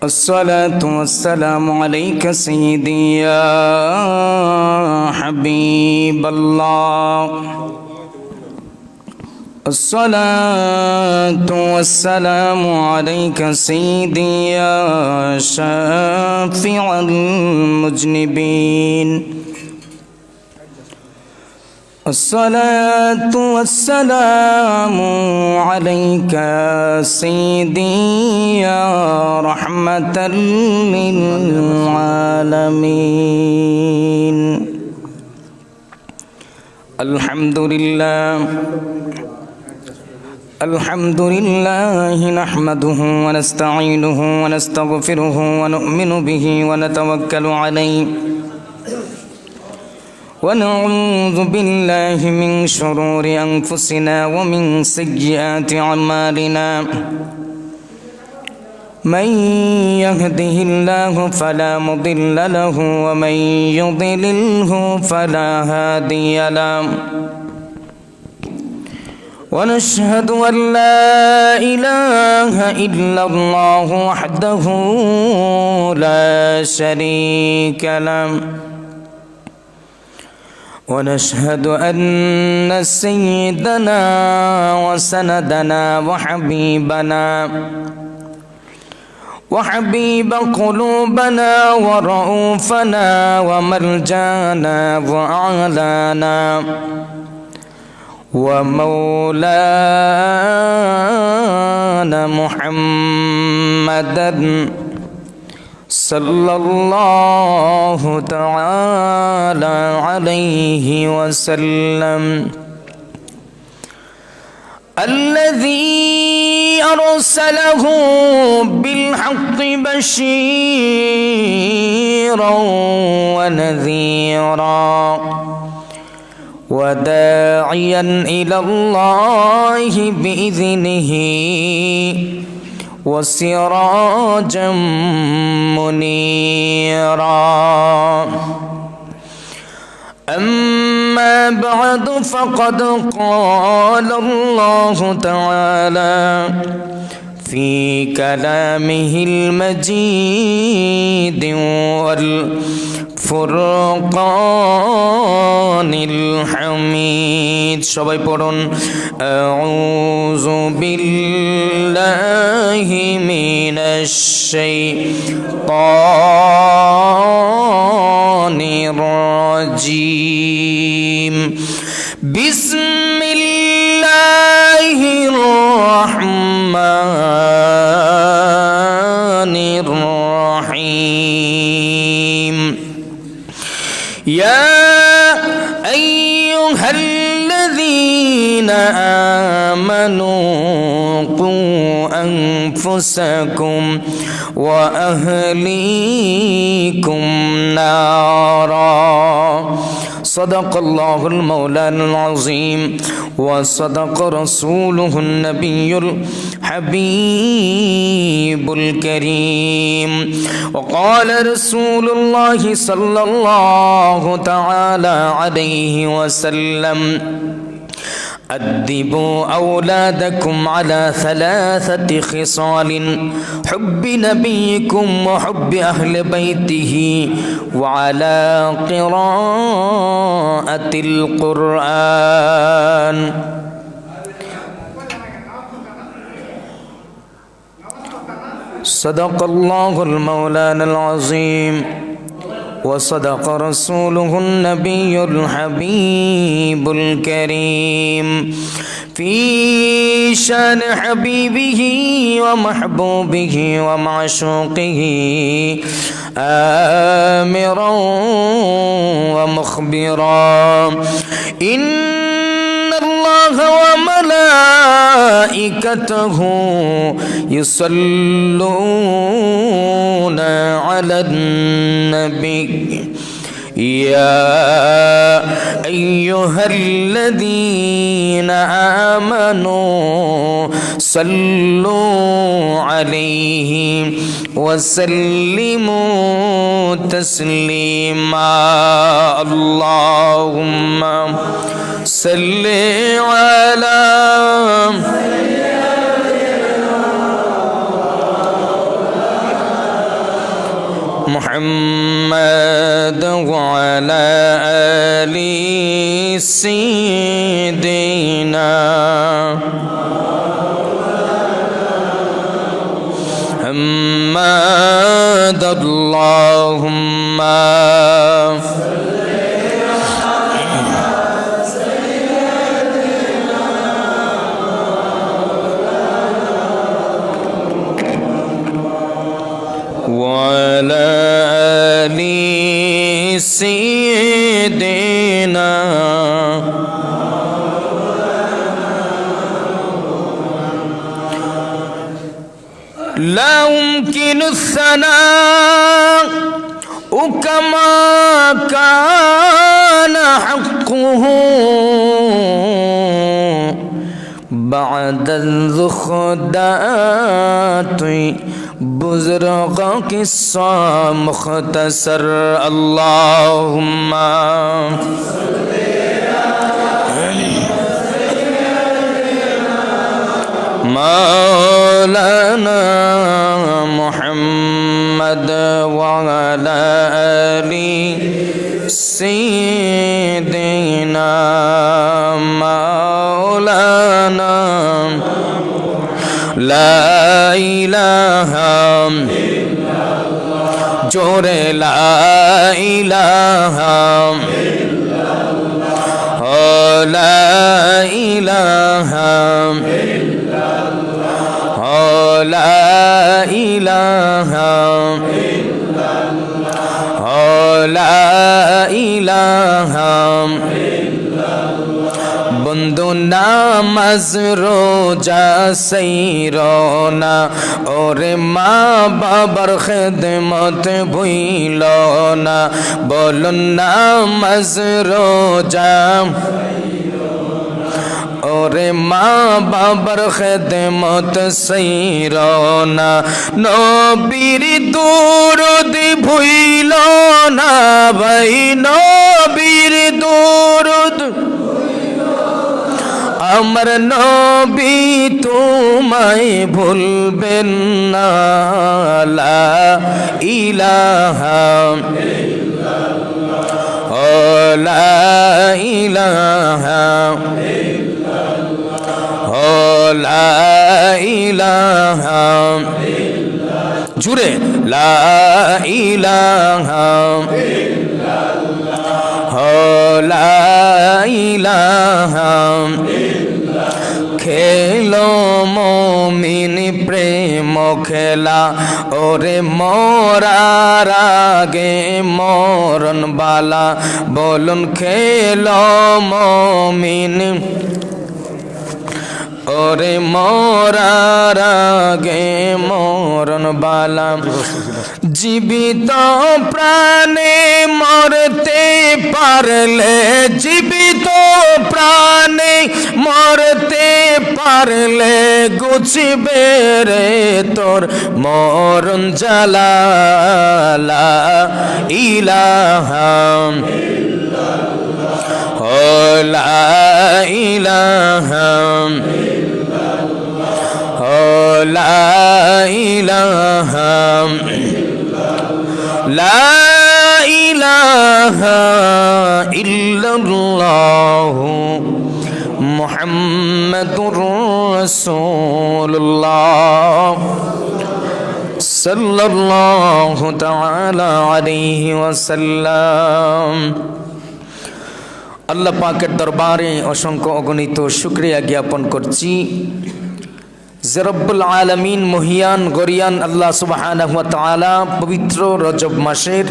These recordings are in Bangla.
الصلاة والسلام عليك سيدي يا حبيب الله. الصلاة والسلام عليك سيدي يا شافع المذنبين. الصلاة والسلام عليك سيدي يا رحمة للعالمين. الحمد لله نحمده ونستعينه ونستغفره ونؤمن به ونتوكل عليه ونعوذ بالله من شرور أنفسنا ومن سيئات أعمالنا. من يهده الله فلا مضل له ومن يضلله فلا هادي له. ونشهد أن لا إله إلا الله وحده لا شريك له. ونشهد أن سيدنا وسندنا وحبيب قلوبنا ورؤوفنا وملجانا وأعلانا ومولانا محمدا صلى الله تعالى عليه وسلم، الذي أرسله بالحق بشيرا ونذيرا وداعيا إلى الله بإذنه وسراجا منيرا. أما بعد فقد قال الله تعالى في كلامه المجيد والفرقان الحميد. সবাই পড়ুন أعوذ بالله من الشيطان الرجيم. بسم الله الرحمن الرحيم. يا أيها الذين آمنوا قوا أنفسكم وأهليكم نارا. صدق الله المولى العظيم وصدق رسوله النبي الحبيب الكريم. وقال رسول الله صلى الله تعالى عليه وسلم أدبوا أولادكم على ثلاثة خصال: حب نبيكم وحب أهل بيته وعلى قراءة القرآن. صدق الله المولانا العظيم وصدق رسوله النبي الحبيب الكريم. في شان حبيبه ومحبوبه ومعشوقه آمرا ومخبرا: إن الله وملائكته يصلون على النبي يا أيها الذين آمنوا صلوا عليه وسلموا تسليما. اللهم صل على محمد وعلى آل سيدنا محمد اللهم وعلى آل سيدنا لا يمكن الثناء كما كان حقه بعد الذخدات بزرگ قصہ مختصر اللهم مولانا محمد وعلى آل سيدنا مولانا لا إله جور لا إله لا إله لا إله لا إله বন্ধু নামাজ রোজা সৈরনা ওরে মা বাবার খেদমত ভুইল না বলুন নামাজ রোজা ওরে মা বাবার খেদমত সৈরনা নবীর দুরুদ ভুইল না ভাই নবীর দুরুদ আমার নবী তোমায় ভুলবেন না লা ইলাহা লা ইলাহা লা ইলাহা জুড়ে লা ইলাহা লা ইলাহা খেলো মমিন প্রেম খেলা ওরে মরার আগে মরণ বালা বলুন খেলো মমিন ওরে মরার আগে মরণ বালা জীবিত প্রাণে মরতে পারলে জীবিত প্রাণে মরতে পারলে গুছবে রে তোর মরণ জ্বালা লা ইলাহা লা ইলাহা লা ইলাহা লা ইলাহা ইল্লাল্লাহ মুহাম্মাদুর রাসূলুল্লাহ সাল্লাল্লাহু তাআলা আলাইহি ওয়াসাল্লাম। আল্লাহ পাকের দরবারে অসংখ্য অগণিত শুকরিয়া জ্ঞাপন করছি যে রব্বুল আলামিন মহিয়ান গরিয়ান আল্লাহ সুবহানাহু ওয়া তাআলা পবিত্র রজব মাসের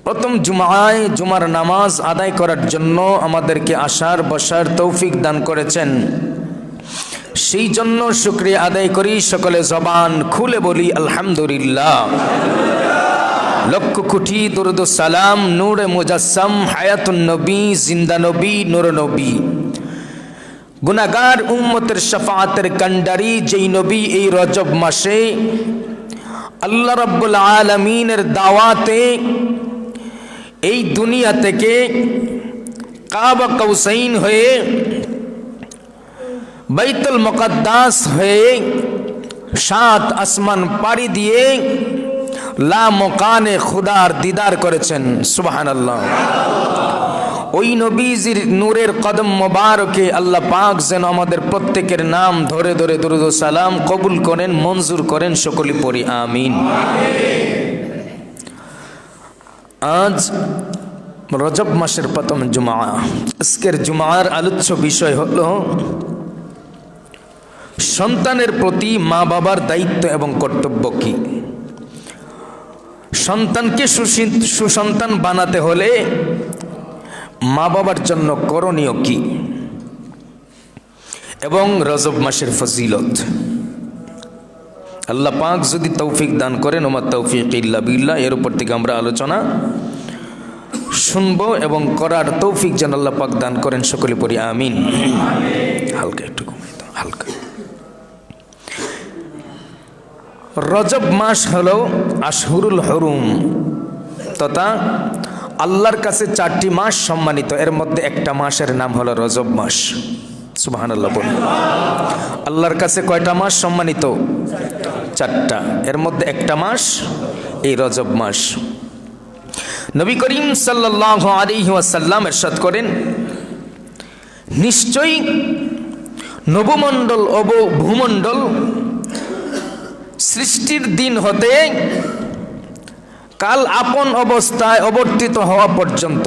প্রথম জুমায় জুমার নামাজ আদায় করার জন্য আমাদেরকে আসার বসার তৌফিক দান করেছেন। সেই জন্য শুকরিয়া আদায় করি, সকলে জবান খুলে বলি আলহামদুলিল্লাহ। লক্ষ কোটি দরুদ সালাম নূরে মুজাসসাম হায়াতুন নবী জিন্দা নবী নূর নবী গুনাহগার উম্মতের শাফাআতের কান্ডারি যেই নবী এই রজব মাসে আল্লাহ রাব্বুল আলামিনের দাওয়াতে এই দুনিয়া থেকে কাবা কাউসাইন হয়ে বাইতুল মুকাদ্দাস হয়ে সাত আসমান পাড়ি দিয়ে লা মকানে খুদার দিদার করেছেন। সুবহানাল্লাহ। ওই নবীজির নূরের কদম মোবারকে আল্লাহ পাক যেন আমাদের প্রত্যেকের নাম ধরে ধরে দুরূদ ও সালাম কবুল করেন, মঞ্জুর করেন, সকলে পড়ি আমিন। আজ রজব মাসের প্রথম জুমা। আজকের জুমার আলোচ্য বিষয় হলো সন্তানের প্রতি মা বাবার দায়িত্ব এবং কর্তব্য কি। সন্তানকে সুসন্তান বানাতে হলে মা বাবার জন্য করণীয় কি এবং রজব মাসের ফজিলত। আল্লাহ পাক যদি তৌফিক দান করেন, ওমা তৌফিক ইল্লা বিল্লাহ, এর উপর থেকে আমরা আলোচনা শুনবো এবং করার তৌফিক যেন আল্লাহ পাক দান করেন, সকলে পড়ি আমিন। হালকা একটু কমাই দাও, হালকা। রজব মাস হলো আশহুরুল হুরুম তথা আল্লাহর কাছে 4টি মাস সম্মানিত। এর মধ্যে একটা মাসের নাম হলো রজব মাস। সুবহানাল্লাহ বলুন। আল্লাহর কাছে কয়টা মাস সম্মানিত? 4টা। এর মধ্যে একটা মাস এই রজব মাস। নবী করিম সাল্লাল্লাহু আলাইহি ওয়াসাল্লাম ইরশাদ করেন, নিশ্চয়ই নবমণ্ডল ও ভূমণ্ডল সৃষ্টির দিন হতে কাল আপন অবস্থায় অবর্তিত হওয়া পর্যন্ত,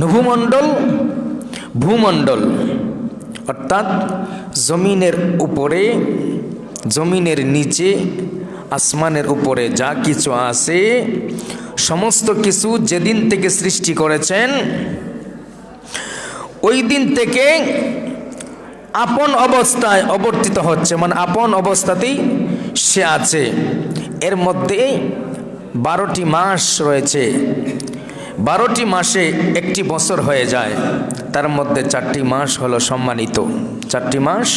নভমণ্ডল ভূমণ্ডল অর্থাৎ জমিনের উপরে, জমিনের নিচে, আসমানের উপরে যা কিছু আছে সমস্ত কিছু যেদিন থেকে সৃষ্টি করেছেন ওই দিন থেকে আপন অবস্থায় অবর্তিত হচ্ছে, মানে আপন অবস্থাতেই সে আছে। এর মধ্যে 12টি মাস রয়েছে। 12টি মাসে একটি বছর হয়ে যায়। তার মধ্যে 4টি মাস হলো সম্মানিত। 4টি মাস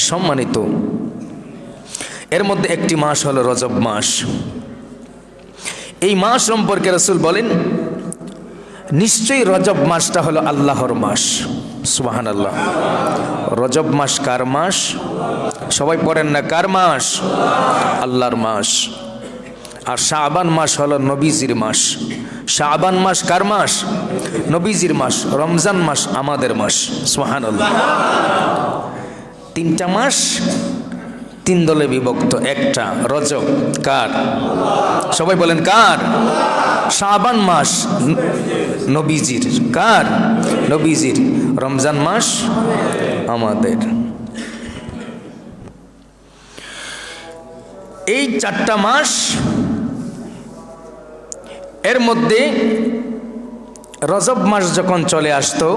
সম্মানিত। এর মধ্যে একটি মাস হলো রজব মাস। এই মাস সম্পর্কে রাসূল বলেন, নিশ্চয়ই রজব মাসটা হলো আল্লাহর মাস। সুবহানাল্লাহ। রজব মাস কার মাস? সবাই পড়েন না, কার মাস? আল্লাহর মাস। আর শাবান মাস হলো নবীজির মাস। শাবান মাস কার মাস? নবীজির মাস। রমজান মাস আমাদের মাস। সুবহানাল্লাহ। 3টা মাস 3 দলে বিভক্ত। একটা রজব কার? সবাই বলেন কার? শাবান মাস নবীজির। কার? নবীজির। রমজান মাস আমাদের। এই 4টা মাস, এর মধ্যে রজব মাস যখন চলে আসতো,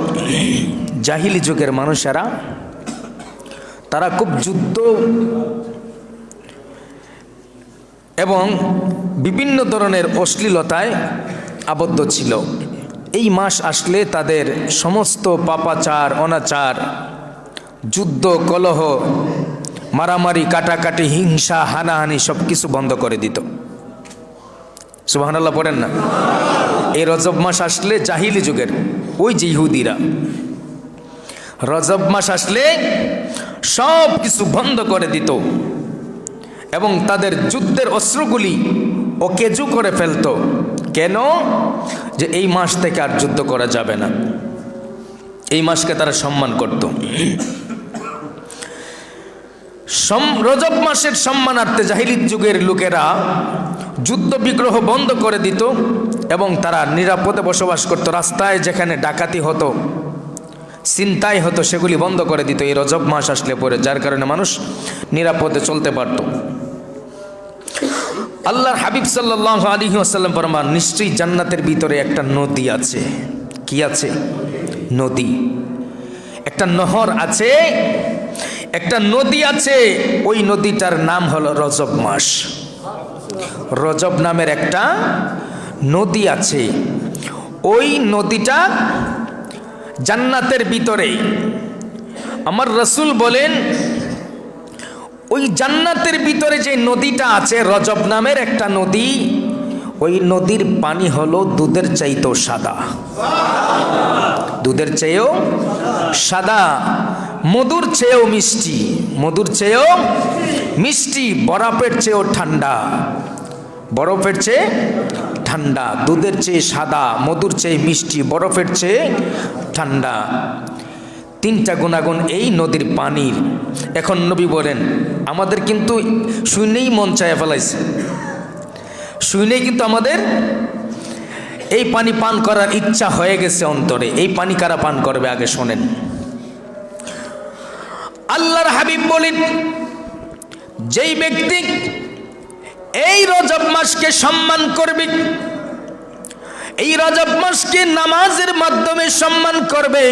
জাহিলি যুগের মানুষেরা তারা খুব যুদ্ধ এবং বিভিন্ন ধরনের অশ্লীলতায় আবদ্ধ ছিল। এই মাস আসলে তাদের সমস্ত পাপাচার, অনাচার, যুদ্ধ, কলহ, মারামারি, কাটাকাটি, হিংসা, হানাহানি সব কিছু বন্ধ করে দিত। সুবহানাল্লাহ পড়েন না। এই রজব মাস আসলে জাহিলি যুগের ওই যে ইহুদিরা, রজব মাস আসলে সব কিছু বন্ধ করে দিত এবং তাদের যুদ্ধের অস্ত্রগুলি অকেজু করে ফেলত। কেন? যে এই মাস থেকে আর যুদ্ধ করা যাবে না। এই মাসকে তারা সম্মান করত। রজব মাসের সম্মানার্থে জাহিলি যুগের লোকেরা যুদ্ধ বিগ্রহ বন্ধ করে দিত এবং তারা নিরাপদে বসবাস করত। রাস্তায় যেখানে ডাকাতি হতো, ছিনতাই হতো, সেগুলি বন্ধ করে দিত এই রজব মাস আসলে পরে, যার কারণে মানুষ নিরাপদে চলতে পারত। আল্লাহর হাবিব সাল্লাল্লাহু আলাইহি ওয়াসাল্লাম ফরমান, নিশ্চয়ই জান্নাতের ভিতরে একটা নদী আছে। কি আছে? নদী। একটা নহর আছে, একটা নদী আছে। ওই নদীটার নাম হলো রজব মাস। রজব নামের একটা নদী আছে। ওই নদীটা জান্নাতের ভিতরে। আমার রাসূল বলেন, ওই জান্নাতের ভিতরে যে নদীটা আছে, রজব নামের একটা নদী, ওই নদীর পানি হলো দুধের চাইতেও সাদা। দুধের চেয়েও সাদা, মধুর চেয়েও মিষ্টি। মধুর চেয়েও মিষ্টি, বরফের চেয়েও ঠান্ডা, বরফের চেয়ে ঠান্ডা, দুধের চেয়ে সাদা, মধুর চেয়ে মিষ্টি, বরফের চেয়ে ঠান্ডা। তিনটা গুণাগুণ এই নদীর পানির। এখন নবী বলেন, আমাদের কিন্তু শুনেই মন চায় ফেলাইছে, শুনেই কিন্তু আমাদের এই পানি পান করার ইচ্ছা হয়ে গেছে অন্তরে। এই পানি কারা পান করবে আগে শোনেন। আল্লাহর হাবিব বলেন, যেই ব্যক্তি এই রজব মাসকে সম্মান করবে, এই রজব মাসকে নামাজের মাধ্যমে সম্মান করবে,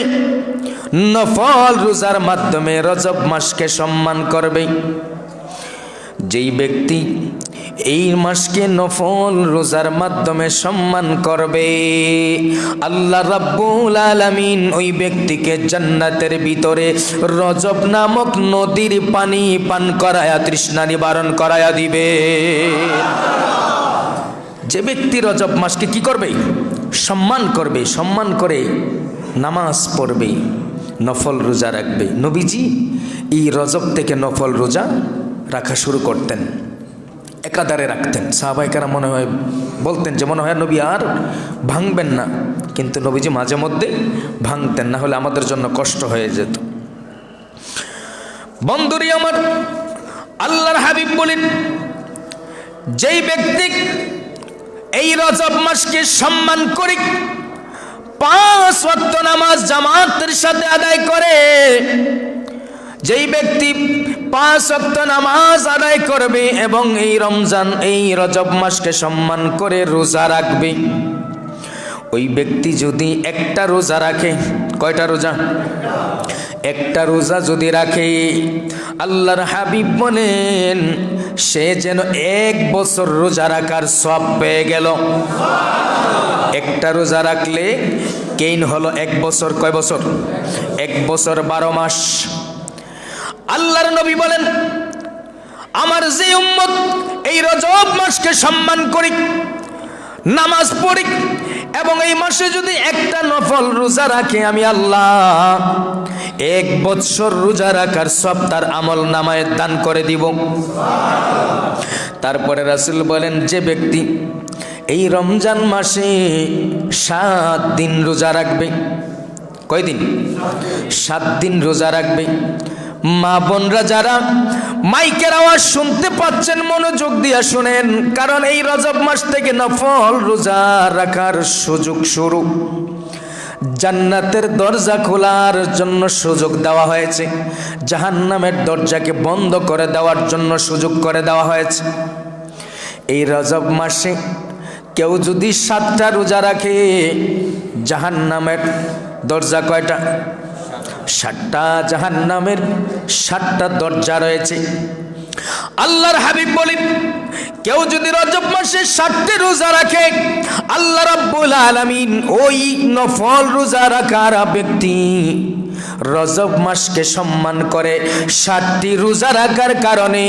নফল রোজার মাধ্যমে রজব মাসকে সম্মান করবে, যেই ব্যক্তি এই মাসকে নফল রোজার মাধ্যমে সম্মান করবে, আল্লাহ রাব্বুল আলামিন ওই ব্যক্তিকে জান্নাতের ভিতরে রজব নামক নদীর পানি পান করায়া তৃষ্ণা নিবারণ করায়া দিবে। যে ব্যক্তি রজব মাসকে কি করবে? সম্মান করবে, সম্মান করে নামাজ পড়বে, নফল রোজা রাখবে। নবীজি এই রজব থেকে নফল রোজা রাখা শুরু করতেন, একাধারে রাখতেন। সাহাবায়ে কেরাম মনে হয় বলতেন যে মনে হয় নবী আর ভাঙবেন না, কিন্তু নবীজি মাঝে মধ্যে ভাঙতেন, না হলে আমাদের জন্য কষ্ট হয়ে যেত। বন্ধুরি আমার, আল্লাহর হাবিব বলেন, যেই ব্যক্তি এই রজব মাসকে সম্মান করে 5 ওয়াক্ত নামাজ জামাতের সাথে আদায় করে, যেই ব্যক্তি 5 ওয়াক্ত নামাজ আদায় করবে এবং এই রমজান এই রজব মাসকে সম্মান করে রোজা রাখবে, ওই ব্যক্তি যদি একটা রোজা রাখে, কয়টা রোজা? একটা রোজা যদি রাখে, আল্লাহর হাবিব বলেন সে যেন 1 বছর রোজা রাখার সওয়াব পেয়ে গেল। একটা রোজা রাখলে কেইন হলো 1 বছর। কয় বছর? 1 বছর 12 মাস। আল্লাহর নবী বলেন, আমার যে উম্মত এই রজব মাসকে সম্মান করি, নামাজ পড়ি এবং এই মাসে যদি একটা নফল রোজা রাখে, আমি আল্লাহ 1 বছর রোজা রাখার সওয়াব তার আমল নামায় দান করে দিব। তারপরে রাসূল বলেন, যে ব্যক্তি এই রমজান মাসে 7 দিন রোজা রাখবে, কয় দিন? 7 দিন রোজা রাখবে। মা বোনরা যারা মাইকের আওয়াজ শুনতে পাচ্ছেন, মনোযোগ দিয়ে শুনেন, কারণ এই রজব মাস থেকে নফল রোজা রাখার সুযোগ শুরু। জান্নাতের দরজা খোলার জন্য সুযোগ দেওয়া হয়েছে, জাহান্নামের দরজাকে বন্ধ করে দেওয়ার জন্য সুযোগ করে দেওয়া হয়েছে। এই রজব মাসে কেউ যদি 7টা রোজা রাখে, জাহান্নামের দরজা কয়টা? 7টা। জাহান্নামের 7টা দরজা রয়েছে। আল্লাহর হাবিব বলেন, কেউ যদি রজব মাসে 7টি রোজা রাখে, আল্লাহ রাব্বুল আলামিন ওই নফল রোজা রাখার ব্যক্তি রজব মাসকে সম্মান করে 7টি রোজা রাখার কারণে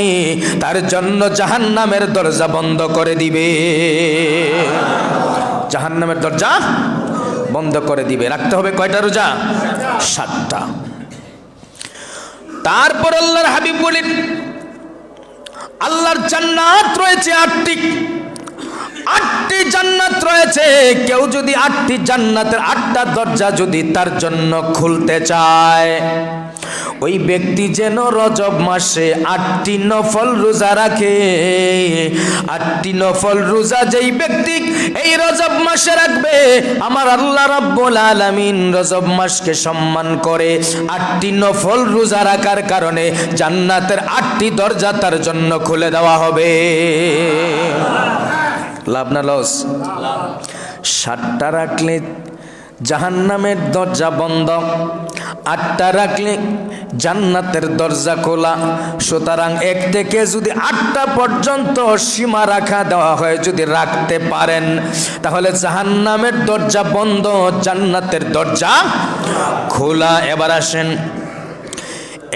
তার জন্য জাহান্নামের দরজা বন্ধ করে দিবে। জাহান্নামের দরজা বন্ধ করে দিবে। রাখতে হবে কয়টা রোজা? 7টা। তারপর আল্লাহর হাবিব বলেন, আল্লাহর জান্নাত রয়েছে 8টি। 8টি জান্নাত রয়েছে। কেউ যদি 8টি জান্নাতের 8টা দরজা যদি তার জন্য খুলতে চায়, ওই ব্যক্তি যেন রজব মাসে 8টি নফল রোজা রাখে। 8টি নফল রোজা যেই ব্যক্তি এই রজব মাসে রাখবে, আমার আল্লাহ রাব্বুল আলামিন রজব মাসকে সম্মান করে 8টি নফল রোজা রাখার কারণে জান্নাতের 8টি দরজা তার জন্য খুলে দেওয়া হবে। লাভ না লস? 7টা রাখলে জাহান্নামের দরজা বন্ধ, 8টা রাখলে জান্নাতের দরজা খোলা। সুতরাং 1 থেকে যদি 8টা পর্যন্ত সীমা রাখা দেওয়া হয়, যদি রাখতে পারেন, তাহলে জাহান্নামের দরজা বন্ধ, জান্নাতের দরজা খোলা। এবার আসেন,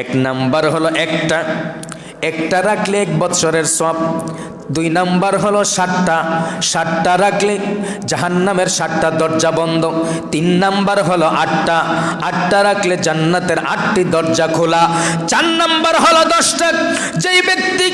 1 নাম্বার হলো 1টা। একটা রাখলে 1 বৎসরের সওয়াব। 2 নাম্বার হলো 60টা রাখলে জাহান্নামের 60টা দরজা বন্ধ। 3 নাম্বার হলো 8টা রাখলে জান্নাতের 8টি দরজা খোলা। 4 নাম্বার হলো 10টা। যেই ব্যক্তি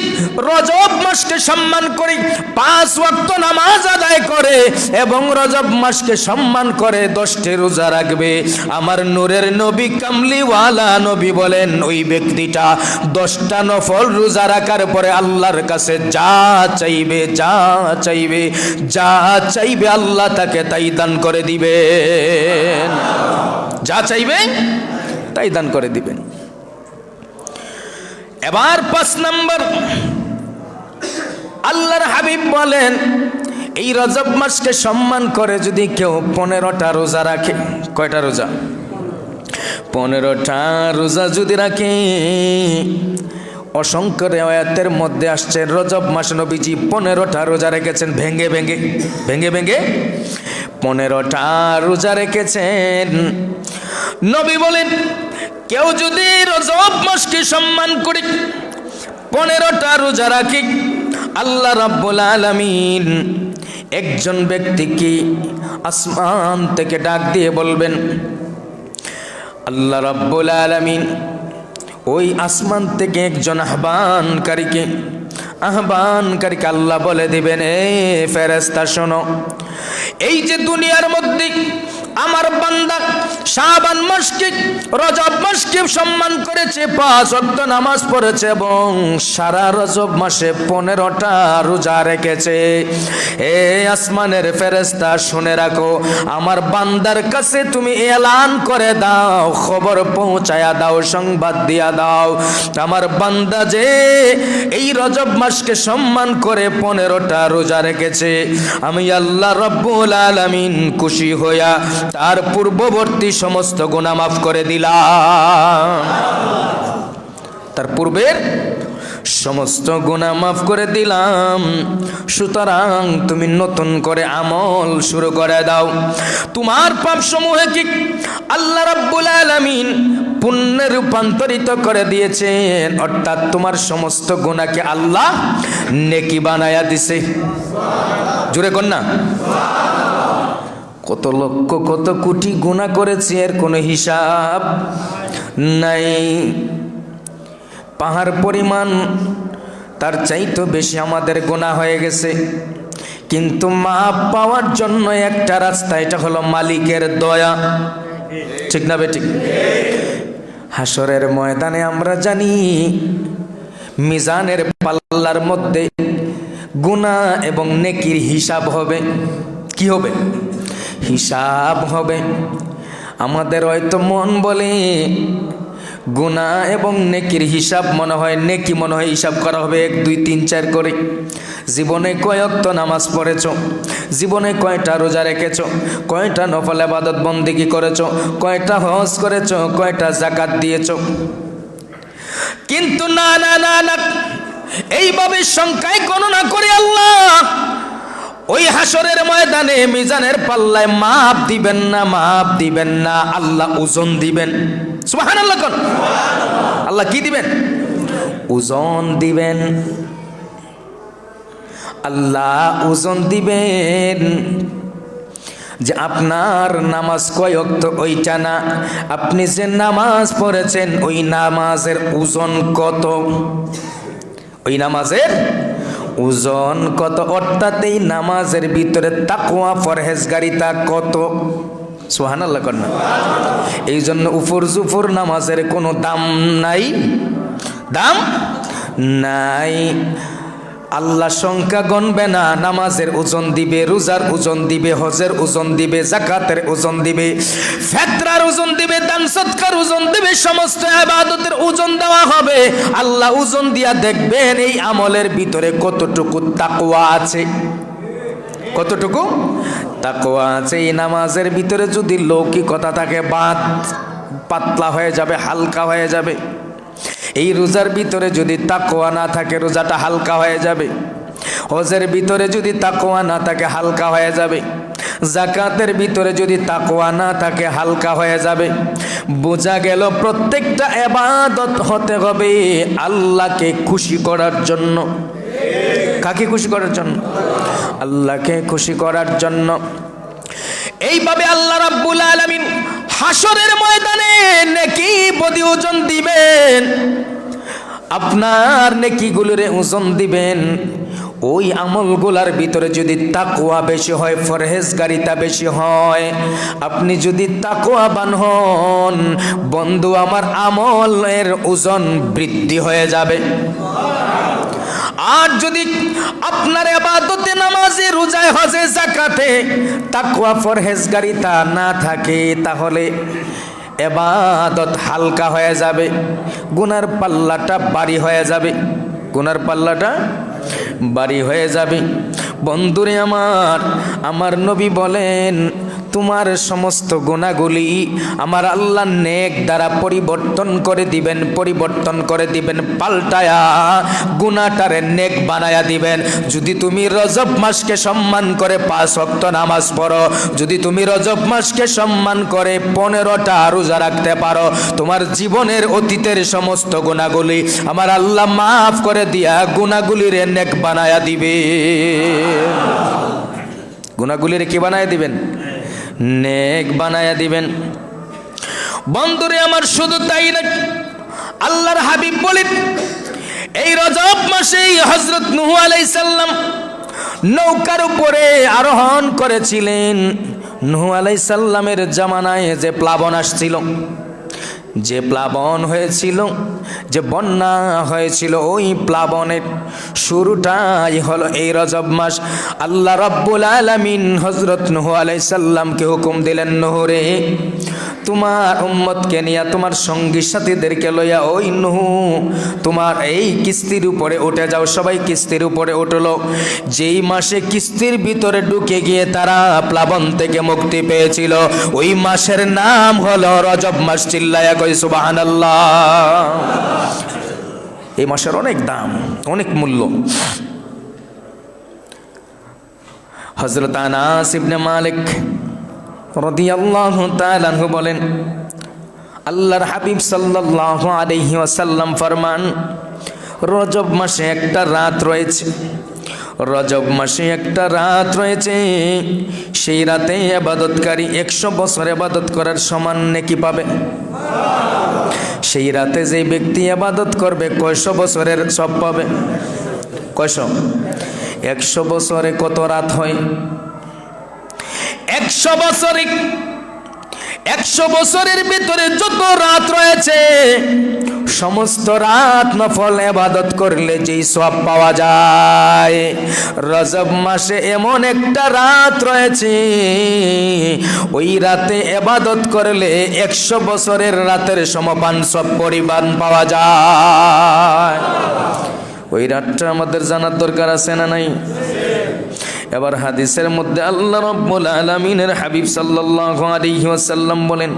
রজব মাসকে সম্মান করে 5 ওয়াক্ত নামাজ আদায় করে এবং রজব মাসকে সম্মান করে 10টি রোজা রাখবে, আমার নূরের নবী কামলিওয়ালা নবী বলেন ওই ব্যক্তিটা 10টা নফল রোজা রাখার পরে আল্লাহর কাছে যা চাইবে আল্লাহ তাকে তাই দান করে দিবেন। যা চাইবে তাই দান করে দিবেন। এবার 5 নাম্বার, আল্লাহর হাবিব বলেন এই রজব মাসকে সম্মান করে যদি কেউ 15টা রোজা রাখে। কয়টা রোজা? 15টা রোজা যদি রাখে। অসংখ্য রিওয়ায়াতের মধ্যে আসছে রজব মাস নবীজি 15টা রোজা রেখেছেন, ভেঙ্গে 15টা রোজা রেখেছেন। নবী বলেন কেউ যদি রজব মাসকে সম্মান করে 15টা রোজা রাখে, আল্লাহ রাব্বুল আলামিন একজন ব্যক্তিকে আসমান থেকে ডাক দিয়ে বলবেন, আল্লাহ রাব্বুল আলামিন ওই আসমান থেকে একজন আহ্বানকারীকে আল্লাহ বলে দিবেন, এ ফেরেশতা শোনো, এই যে দুনিয়ার মধ্যে আমার বান্দা শাবান মাসকে রজব মাসকে সম্মান করেছে, 5 ওয়াক্ত নামাজ পড়েছে এবং সারা রজব মাসে 15টা রোজা রেখেছে। এ আসমানের ফেরেশতা শুনে রাখো, আমার বান্দার কাছে তুমি এলান করে দাও, খবর পৌঁছায়া দাও, সংবাদ দিয়া দাও, আমার বান্দা যে এই রজব মাসকে সম্মান করে 15টা রোজা রেখেছে, আমি আল্লাহ রাব্বুল আলামিন খুশি হইয়া তার পূর্ববর্তী সমস্ত গুনাহ মাফ করে দিলাম। তার পূর্বের সমস্ত গুনাহ মাফ করে দিলাম। সুতরাং তুমি নতুন করে আমল শুরু করে দাও। তোমার পাপ সমূহকে আল্লাহ রাব্বুল আলামিন পুণ্যে রূপান্তরিত করে দিয়েছেন, অর্থাৎ তোমার সমস্ত গুনাহকে আল্লাহ নেকি বানায়া দিছে। জোরে কর না। কত লক্ষ কত কোটি গুনাহ করেছি, এর কোনো হিসাব নাই। পাহাড় পরিমাণ তার চাইতে বেশি আমাদের গুনাহ হয়ে গেছে, কিন্তু মাপ পাওয়ার জন্য একটা রাস্তা, এটা হলো মালিকের দয়া। ঠিক না বেঠিক? হাসরের ময়দানে আমরা জানি মিজানের পাল্লার মধ্যে গুনাহ এবং নেকির হিসাব হবে। কি হবে? হিসাব হবে। আমাদের হয়তো মন বলে গুনাহ এবং নেকির হিসাব মনে হয়, নেকি মনে হয় হিসাব করা হবে 1 2 3 4 করে। জীবনে কয় ওয়াক্ত নামাজ পড়েছো, জীবনে কয়টা রোজা রেখেছো, কয়টা নফল ইবাদত বন্দেগী করেছো, কয়টা হজ করেছো, কয়টা যাকাত দিয়েছো। কিন্তু না না না না, এইভাবে সংখ্যায় গণনা করে আল্লাহ ওই হাসরের ময়দানে মিজানের পাল্লায় মাপ দিবেন না, আল্লাহ ওজন দিবেন। সুবহানাল্লাহ কোন? আল্লাহ কি দিবেন? ওজন দিবেন। আল্লাহ ওজন দিবেন যে আপনার নামাজ কয় ওয়াক্ত ওইটা না, আপনি যে নামাজ পড়েছেন ওই নামাজের ওজন কত, ওই নামাজের ওজন কত, অর্থাৎ এই নামাজের ভিতরে তাকওয়া পরহেজগারিতা কত। সুবহানাল্লাহ কর না। এই জন্য উপর জুফর নামাজের কোনো দাম নাই, দাম নাই। আল্লাহ সংখ্যা গণবে না, নামাজের ওজন দিবে, রোজার ওজন দিবে, হজের ওজন দিবে, যাকাতের ওজন দিবে, ফিতরার ওজন দিবে, দান সদকার ওজন দিবে, সমস্ত ইবাদতের ওজন দেওয়া হবে। আল্লাহ ওজন দিয়া দেখবেন এই আমলের ভিতরে কতটুকু তাকওয়া আছে, কতটুকু তাকওয়া আছে। এই নামাজের ভিতরে যদি লৌকিকতা থাকে, বাদ পাতলা হয়ে যাবে, হালকা হয়ে যাবে। এই রোজার ভিতরে যদি তাকওয়া না থাকে, রোজাটা হালকা হয়ে যাবে। হজের ভিতরে যদি তাকওয়া না থাকে, হালকা হয়ে যাবে। জাকাতের ভিতরে যদি তাকওয়া না থাকে হালকা হয়ে যাবে। বোঝা গেল প্রত্যেকটা ইবাদত হতে হবে আল্লাহকে খুশি করার জন্য। কাকে খুশি করার জন্য? আল্লাহকে খুশি করার জন্য। এইভাবে আল্লাহ রাব্বুল আলামিন হাসরের ময়দানে নেকি বদি ওজন দিবেন, আপনার নেকিগুলোরে ওজন দিবেন। ওই আমলগুলার ভিতরে যদি তাকওয়া বেশি হয়, পরহেজগারিতা বেশি হয়, আপনি যদি তাকওয়াবান হন বন্ধু, আমার আমলের ওজন বৃদ্ধি হয়ে যাবে। আর যদি আপনার ইবাদতে, নামাজে, রোজায়, হজে, যাকাতে তাকওয়া পরহেজগারিতা না থাকে, তাহলে ইবাদত হালকা হয়ে যাবে, গুনার পাল্লাটা ভারী হয়ে যাবে, গুনার পাল্লাটা ভারী হয়ে যাবে। বন্ধুরে আমার নবী বলেন, তোমার সমস্ত গুনাহগুলি আমার আল্লাহ নেক দ্বারা পরিবর্তন করে দিবেন, পরিবর্তন করে দিবেন, পাল্টায়া গুনাহটারে নেক বানায়া দিবেন। যদি তুমি রজব মাসকে সম্মান করে 5 ওয়াক্ত নামাজ পড়ো, যদি তুমি রজব মাসকে সম্মান করে 15টা রোজা রাখতে পারো, তোমার জীবনের অতীতের সমস্ত গুনাহগুলি আমার আল্লাহ মাফ করে দিয়া গুনাহগুলির নেক বানায়া দিবে। গুনাহগুলির কি বানায়া দিবেন? নেক বানায়া দিবেন। বন্ধুরে আমার, শুধু তাই না, আল্লাহর হাবিব বলেন এই রজব মাসেই হযরত নূহ আলাইহিস সালাম নৌকার উপরে আরোহণ করেছিলেন। নূহ আলাইহিস সালামের জামানায় যে প্লাবন আসছিল, যে প্লাবন হয়েছিল, যে বন্যা হয়েছিল, ওই প্লাবনের শুরুটাই হলো এই রজব মাস। আল্লাহ রাব্বুল আলামিন হযরত নূহ আলাইহিস সালামকে হুকুম দিলেন, নূহ রে, তোমার উম্মতকে নিয়া, তোমার সঙ্গী সাথীদেরকে লইয়া ওই নূহ তোমার এই কিস্তির উপরে উঠে যাও। সবাই কিস্তির উপরে উঠলো। যেই মাসে কিস্তির ভিতরে ঢুকে গিয়ে তারা প্লাবন থেকে মুক্তি পেয়েছিল, ওই মাসের নাম হলো রজব মাস। চিল্লায়া কই সুবহানাল্লাহ। এই মাসের অনেক দাম, অনেক মূল্য। হযরত আনাস ইবনে মালিক রাদিয়াল্লাহু তাআলা আনহু বলেন, আল্লাহর হাবিব সাল্লাল্লাহু আলাইহি ওয়াসাল্লাম ফরমান, রজব মাসে একটা রাত রয়েছে, রজব মাসে একটা রাত রয়েছে, সেই রাতে ইবাদতকারী 100 বছর ইবাদত করার সমান নেকি পাবে। সেই রাতে যে ব্যক্তি ইবাদত করবে কয়শো বছরের সব পাবে। কয়শো? 100 বছরে কত রাত হয়? 100 বছরে, 100 বছরের ভিতরে যত রাত রয়েছে, সমস্ত রাত নফল ইবাদত করলে যেই সওয়াব পাওয়া যায়, রজব মাসে এমন একটা রাত রয়েছে, ওই রাতে ইবাদত করলে 100 বছরের রাতের সমপান সব পরিমাণ পাওয়া যায়। ওই রাতটা আমাদের জানার দরকার আছে না নাই? এবার হাদিসের মধ্যে আল্লাহ রাব্বুল আলামিনের হাবিব সাল্লাল্লাহু আলাইহি ওয়াসাল্লাম বলেন,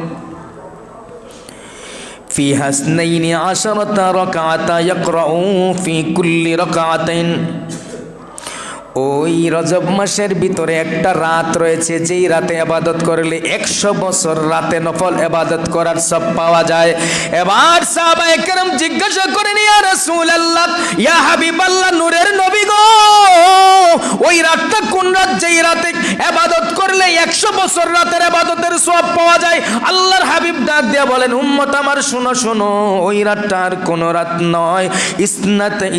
ফি হাসনাইনি আশারাতা রাকাআতা ইয়াকরাউ ফি কুল্লি রাকাআতাইন। ওই রজব মাসের ভিতরে একটা রাত রয়েছে, যেই রাতে ইবাদত করলে 100 বছর রাতে নফল ইবাদত করার সব পাওয়া যায়। এবার সাহাবায়ে কেরাম জিজ্ঞাসা করেন, ইয়া রাসূলুল্লাহ, ইয়া হাবিবাল্লাহ, নূরের নবী গো, ওই রাতটা কোন রাত যেই রাতে ইবাদত করলে 100 বছর রাতের ইবাদতের সওয়াব পাওয়া যায়? আল্লাহর হাবিব ডাক দিয়া বলেন, উম্মত আমার শোনো শোনো, ওই রাতটা আর কোন রাত নয়,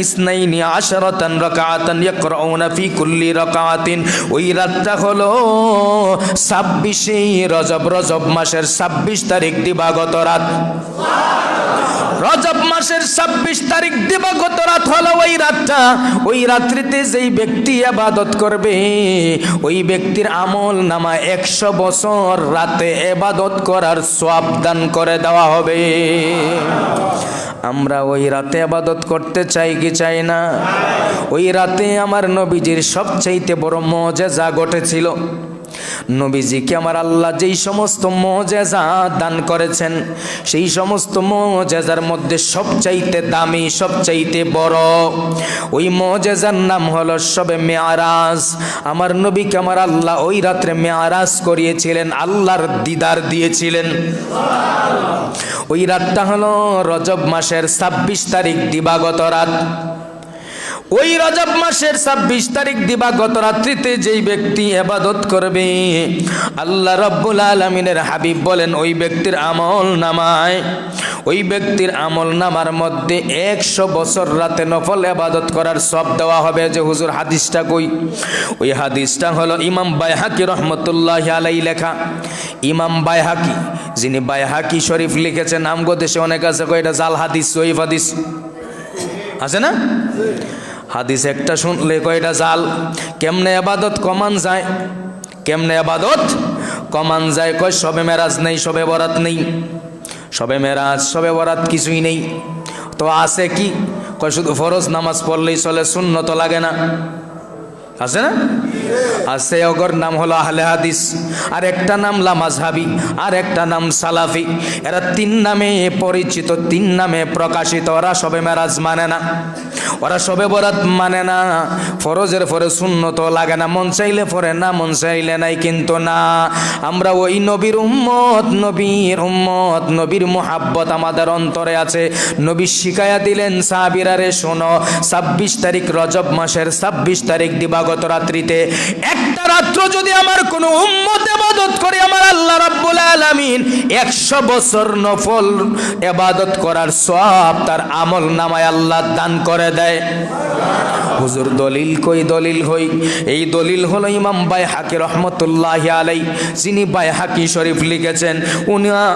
ইসনাইনি আশারাতান রাকাআতান ইয়াকরাউনা ফি কুল্লি রাকাআতিন। ওই রাতটা হলো 26শে রজব, রজব মাসের 26 তারিখ দিবাগত রাত। রজব মাসের 26 তারিখ দিবাগত রাত হলো ওই রাতটা। ওই রাত্রিতে যেই ব্যক্তি ইবাদত করবে, ওই ব্যক্তির আমল নামা 100 বছর রাতে ইবাদত করার সওয়াব দান করে দেওয়া হবে। আমরা ওই রাতে ইবাদত করতে চাই কি চাই না? ওই রাতে আমার নবীজির সবচাইতে বড় মুজিজা ঘটেছিল। নবীজিকে আমার আল্লাহ যেই সমস্ত মুজিজা দান করেছেন, সেই সমস্ত মুজিজার মধ্যে সবচাইতে দামি, সবচাইতে বড় ওই মুজিজার নাম হলো শবে মেরাজ। আমার নবীকে আমার আল্লাহ ওই রাত্রে মেরাজ করিয়েছিলেন, আল্লাহর দিদার দিয়েছিলেন। ওই রাতটা হলো রজব মাসের 26 তারিখ দিবাগত রাত। ওই রজব মাসের 26 তারিখ দিবাগত রাত্রিতে যেই ব্যক্তি ইবাদত করবে, আল্লাহ রাব্বুল আলামিনের হাবিব বলেন ওই ব্যক্তির আমল নামায়, ওই ব্যক্তির আমল নামার মধ্যে 100 বছর রাতে নফল ইবাদত করার সওয়াব দেওয়া হবে। যে হুজুর হাদিসটা কই? ওই হাদিসটা হলো ইমাম বাইহাকি রহমতুল্লাহি আলাইহি লেখা। ইমাম বাইহাকি, যিনি বাইহাকি শরীফ লিখেছেন, আমগো দেশে অনেক আছে কই এটা জাল হাদিস, সহিহ হাদিস আছে না? হাদিস একটা শুনলে কয়টা জাল। কেমনে ইবাদত কমান যায়, কেমনে ইবাদত কমান যায়? কয় শবে মেরাজ নেই, শবে বরাত নেই। শবে মেরাজ, শবে বরাত কিছুই নেই। তো আছে কি? কয় শুধু ফরজ নামাজ পড়লেই চলে, সুন্নত লাগে না। আছে না? আছে। ওগর নাম হলো আহলে হাদিস, আর একটা নাম লামাজহাবি, আর একটা নাম সালাফি। এরা 3 নামে পরিচিত, 3 নামে প্রকাশিত। ওরা শবে মেরাজ মানে না, ওরা শবে বরাত মানে না, ফরজের পরে সুন্নত লাগে না, মন চাইলে পরে না, মন চাইলে নাই। কিন্তু না, আমরা ওই নবীর উম্মত, নবীর উম্মত, নবীর মুহাব্বত আমাদের অন্তরে আছে। নবী শিখায়া দিলেন সাহাবীরা রে শোনো, 26 তারিখ রজব মাসের 26 তারিখ দিবাগত রাত্রিতে একটা রাত্র যদি আমার কোনো উম্মত ইবাদত করে, আমার আল্লাহ রাব্বুল আলামিন 100 বছর নফল ইবাদত করার সওয়াব তার আমল নামায় আল্লাহ দান করে দেয়। হুজুর দলিল কই? দলিল হই, এই দলিল হলো ইমাম বাইহাকি রহমতুল্লাহি আলাইহি, যিনি বাইহাকি শরীফ লিখেছেন।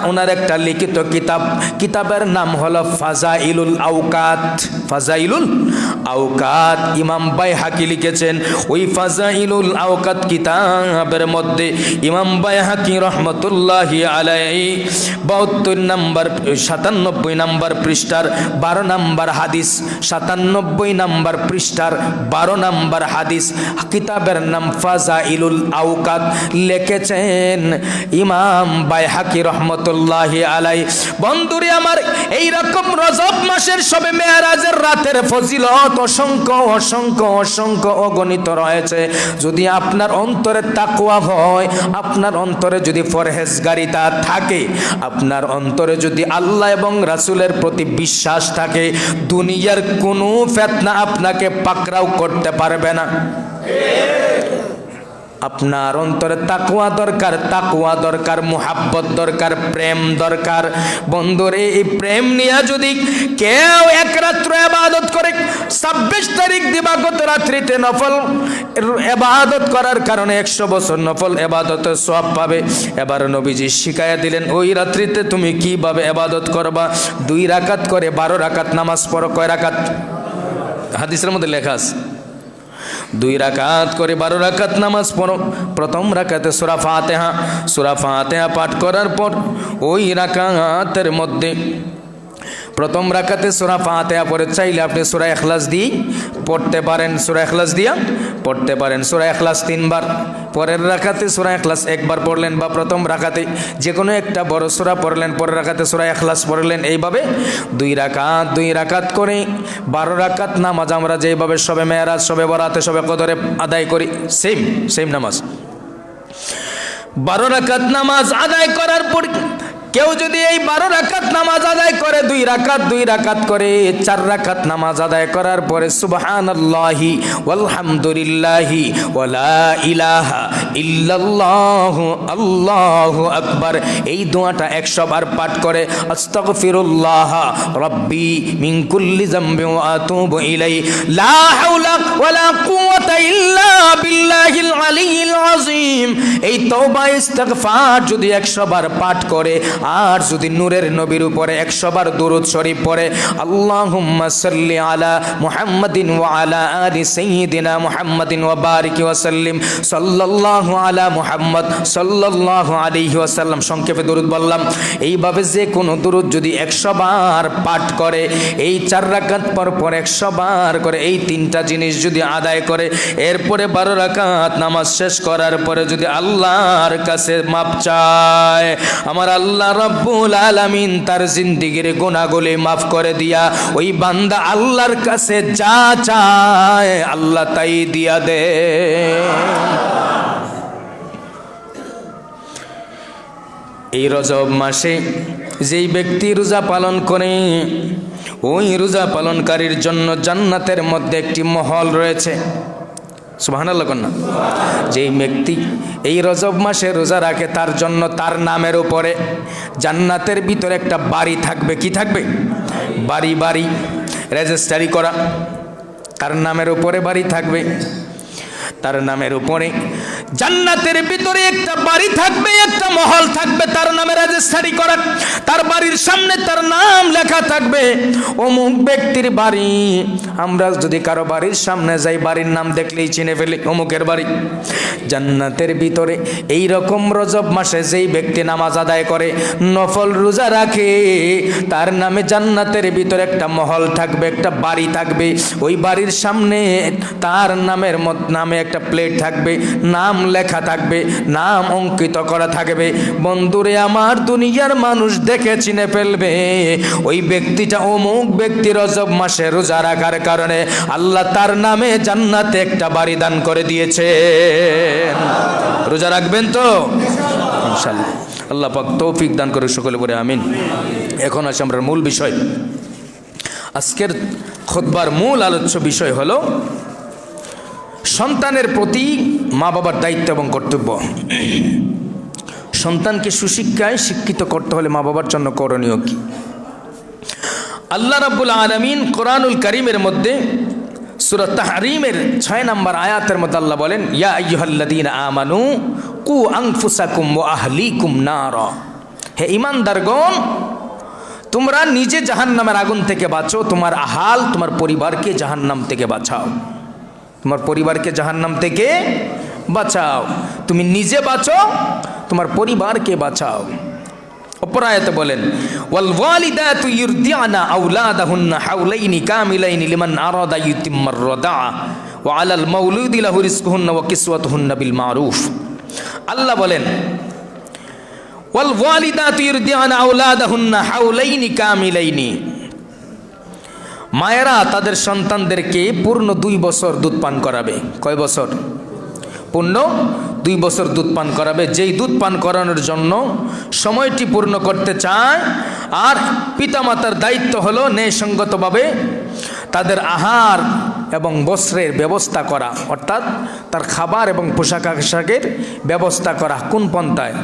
ওনার একটা লিখিত কিতাব, কিতাবের নাম হলো ফাজাইলুল আওকাত। ফাজাইলুল আওকাত ইমাম বাইহাকি লিখেছেন। ওই ফাজাইলুল আওকাত কিতাবের মধ্যে ইমাম বাইহাকি রহমতুল্লাহি আলাইহি 72 নম্বর 97 নম্বর পৃষ্ঠার 12 নম্বর হাদিস, 97 নম্বর পৃষ্ঠার 12 নম্বর হাদিস, কিতাবের নাম ফাজাইলুল আওকাত, লিখেছেন ইমাম বাইহাকি রহমতুল্লাহি আলাইহি। বন্ধুরে আমার, এই রকম রজব মাসের শবে মেরাজের রাতের ফজিলত অসংখ্য অসংখ্য অসংখ্য অগণিত রয়েছে। যদি আপনার অন্তরে তাকওয়া হয়, আপনার অন্তরে যদি পরহেজগারিতা থাকে, আপনার অন্তরে যদি আল্লাহ এবং রাসূলের প্রতি বিশ্বাস থাকে, দুনিয়ার কোনো ফিতনা আপনাকে পাকড়াও করতে পারবে না। আপনার অন্তরে তাকওয়া দরকার, তাকওয়া দরকার, মুহাব্বত দরকার, প্রেম দরকার। বন্ধুরে, এই প্রেম নিয়ে যদি কেউ এক রাত্র ইবাদত করে, 26 তারিখ দিবাগত রাত্রিতে নফল ইবাদত করার কারণে 100 বছর নফল ইবাদতের সওয়াব পাবে। এবার নবীজি শিখায়া দিলেন ওই রাত্রিতে তুমি কিভাবে ইবাদত করবা। 2 রাকাত করে 12 রাকাত নামাজ পড়ো। কয় রাকাত? হাদিসের মধ্যে লেখা আছে 2 রাকাত করে 12 রাকাত নামাজ পড়ো। প্রথম রাকাতে সূরা ফাতিহা, সূরা ফাতিহা পাঠ করার পর ওই রাকাতের মধ্যে প্রথম রাকাতে সূরা ফাতিহা পড়ে চাইলে আপনি সূরা ইখলাস দিয়ে পড়তে পারেন, সূরা ইখলাস দিয়া পড়তে পারেন। সূরা ইখলাস 3 বার, পরের রাকাতে সূরা ইখলাস 1 বার পড়লেন, বা প্রথম রাকাতে যে কোনো একটা বড় সূরা পড়লেন, পরের রাকাতে সূরা ইখলাস পড়লেন। এইভাবে 2 রাকাত করে 12 রাকাত নামাজ আমরা যেভাবে শবে মেরাজ, শবে বরাতে, শবে কদরে আদায় করি, সেম নামাজ 12 রাকাত নামাজ আদায় করার পর কেউ যদি এই 12 রাকাত নামাজ আদায় করে, 2 রাকাত করে 4 রাকাত নামাজ আদায় করার পরে সুবহানাল্লাহি ওয়ালহামদুলিল্লাহি ওয়ালা ইলাহা ইল্লাল্লাহু আল্লাহু আকবার, এই দোয়াটা 100 বার পাঠ করে আস্তাগফিরুল্লাহ রাব্বি মিন কুল্লি যামবি ওয়া আতুবু ইলাইহি লা হাওলা ওয়ালা কুওয়াতা ইল্লা বিল্লাহিল আলিয়্যিল আযীম, এই তওবা ইস্তিগফার যদি 100 বার পাঠ করে আর যদি নূরের নবীর উপরে 100 বার দুরূদ শরীফ পড়ে, আল্লাহুম্মা সাল্লি আলা মুহাম্মাদিন ওয়া আলা আলি সাইয়্যিদিনা মুহাম্মাদিন ওয়া বারিক ওয়া সাল্লিম সাল্লাল্লাহু আলা মুহাম্মদ সাল্লাল্লাহু আলাইহি ওয়াসাল্লাম, সংক্ষেপে দুরূদ বললাম। এইভাবে যে কোনো দুরূদ যদি 100 বার পাঠ করে, এই 4 রাকাত পর পর 100 বার করে, এই 3টা জিনিস যদি আদায় করে, এরপরে 12 রাকাত নামাজ শেষ করার পরে যদি আল্লাহর কাছে মাপ চায়, আমার আল্লাহ রাব্বুল আলামিন তার জিন্দেগীর গুনাহগুলি মাফ করে দিয়া ওই বান্দা আল্লাহর কাছে যা চায় আল্লাহ তাই দিয়া দে। এই রজব মাসে যেই ব্যক্তি রোজা পালন করে, ওই রোজা পালনকারীর জন্য জান্নাতের মধ্যে একটি মহল রয়েছে। সুবহানাল্লাহ কন্যা। যেই ব্যক্তি এই রজব মাসে রোজা রাখে, তার জন্য তার নামের উপরে জান্নাতের ভিতরে একটা বাড়ি থাকবে। কি থাকবে? বাড়ি। বাড়ি রেজিস্ট্রি করা, তার নামের উপরে বাড়ি থাকবে। তার নামের উপরে জান্নাতের ভিতরে একটা বাড়ি থাকবে, একটা মহল থাকবে, তার নামে রেজিস্ট্রি করা। তার বাড়ির সামনে তার নাম লেখা থাকবে, অমুক ব্যক্তির বাড়ি। আমরা যদি কারো বাড়ির সামনে যাই, বাড়ির নাম দেখলেই চিনে ফেলি অমুকের বাড়ি। জান্নাতের ভিতরে এই রকম রজব মাসে যেই ব্যক্তি নামাজ আদায় করে, নফল রোজা রাখে, তার নামে জান্নাতের ভিতরে একটা মহল থাকবে, একটা বাড়ি থাকবে। ওই বাড়ির সামনে তার নামে একটা প্লেট থাকবে, নাম লেখা থাকবে, নাম অঙ্কিত করা থাকবে। বন্ধুরে আমার, দুনিয়ার মানুষ দেখে চিনে ফেলবে ওই ব্যক্তিটা অমুক ব্যক্তি রজব মাসে রোজা রাখার কারণে আল্লাহ তার নামে জান্নাতে একটা বাড়ি দান করে দিয়েছে। রোজা রাখবেন তো ইনশাআল্লাহ। আল্লাহ পাক তৌফিক দান করে সকলে বলে আমিন। এখন আসে আমরা মূল বিষয়। আজকের খুতবার মূল আলোচ্য বিষয় হলো সন্তানের প্রতি মা বাবার দায়িত্ব এবং কর্তব্য। সন্তানকে সুশিক্ষায় শিক্ষিত করতে হলে মা বাবার জন্য করণীয় কি? আল্লাহ রাব্বুল আলামিন কোরআনুল কারীমের মধ্যে সূরা তাহরিমের 6 নম্বর আয়াতের মধ্যে আল্লাহ বলেন, ইয়া আইয়ুহাল্লাযীনা আমানু কু আনফুসাকুম ওয়া আহলিকুম নারা। হে ঈমানদারগণ, তোমরা নিজে জাহান্নামের আগুন থেকে বাঁচো, তোমার আহাল, তোমার পরিবারকে জাহান্নাম থেকে বাঁচাও। তোমার পরিবারকে জাহান্নাম থেকে বাঁচাও। তুমি নিজে বাঁচো, তোমার পরিবারকে বাঁচাও। অপর আয়াতে বলেন, ওয়াল ওয়ালিদাতু ইরদিআনা আওলাদাহুন্না হাওলাইনি কামিলাইনি লিমান আরাদা ইউতিম্মার রাদা ওয়া আলাল মাউলুদি লাহু রিজকুহুন্না ওয়া কিসওয়াতুহুন্না বিল মারুফ। আল্লাহ বলেন, ওয়াল ওয়ালিদাতু ইরদিআনা আওলাদাহুন্না হাওলাইনি কামিলাইনি। মায়েরা তাদের সন্তানদেরকে পূর্ণ 2 বছর দুধ পান করাবে। কয় বছর? পূর্ণ 2 বছর দুধ পান করাবে। যেই দুধ পান করানোর জন্য সময়টি পূর্ণ করতে চায়। আর পিতামাতার দায়িত্ব হলো ন্যায়সঙ্গতভাবে তাদের আহার এবং বস্ত্রের ব্যবস্থা করা, অর্থাৎ তার খাবার এবং পোশাক আশাকের ব্যবস্থা করা। কোন পন্থায়?